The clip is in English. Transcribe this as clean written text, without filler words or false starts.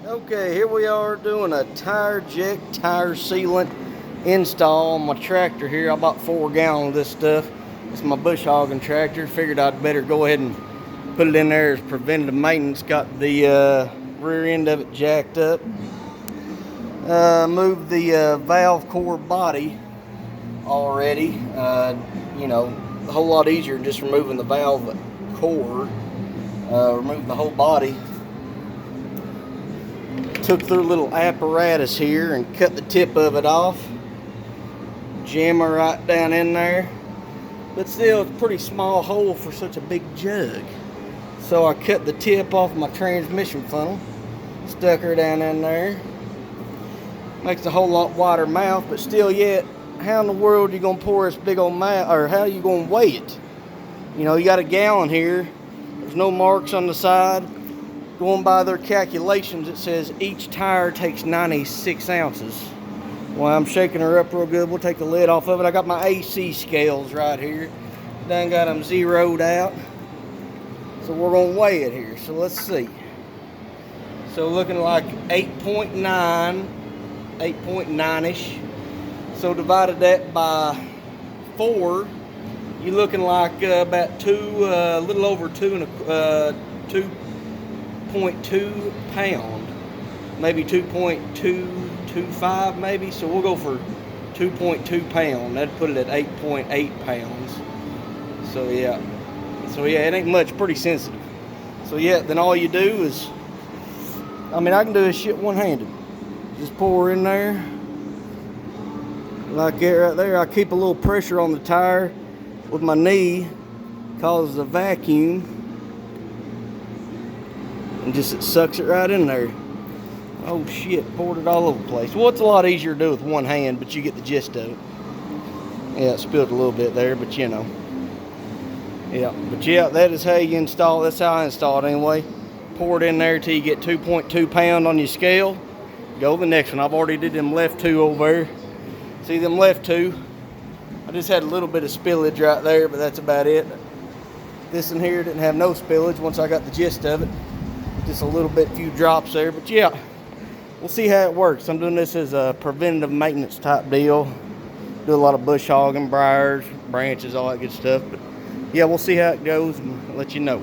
Okay, here we are doing a TireJect tire sealant install on my tractor here. I bought 4 gallons of this stuff. It's my bush hogging tractor. Figured I'd better go ahead and put it in there as preventative maintenance. Got the rear end of it jacked up. Moved the valve core body already. You know, a whole lot easier than just removing the valve core. Removed the whole body. Took through a little apparatus here and cut the tip of it off. Jammer right down in there. But still, it's a pretty small hole for such a big jug. So I cut the tip off my transmission funnel. Stuck her down in there. Makes a whole lot wider mouth, but still yet, how in the world are you going to pour this big old mouth, or how are you going to weigh it? You know, you got a gallon here. There's no marks on the side. Going by their calculations, it says each tire takes 96 ounces. Well, I'm shaking her up real good. We'll take the lid off of it. I got my AC scales right here. Done got them zeroed out. So we're going to weigh it here. So let's see. So looking like 8.9-ish. So divided that by 4, you're looking like about a little over 2.2 pound, maybe 2.225 maybe. So we'll go for 2.2 pound. That'd put it at 8.8 pounds. So yeah, it ain't much. Pretty sensitive. So yeah, then all you do is, I can do this shit one-handed. Just pour in there like that right there. I keep a little pressure on the tire with my knee, causes a vacuum, and just it sucks it right in there. Oh shit, poured it all over the place. Well, it's a lot easier to do with one hand, but you get the gist of it. Yeah, it spilled a little bit there, but you know. Yeah, but yeah, that is how you install. That's how I install it anyway. Pour it in there till you get 2.2 pound on your scale. Go to the next one. I've already did them left 2 over there. See them left 2? I just had a little bit of spillage right there, but that's about it. This in here didn't have no spillage once I got the gist of it. Just a little bit, few drops there, but yeah, we'll see how it works. I'm doing this as a preventative maintenance type deal. Do a lot of bush hogging, briars, branches, all that good stuff. But yeah, we'll see how it goes and let you know.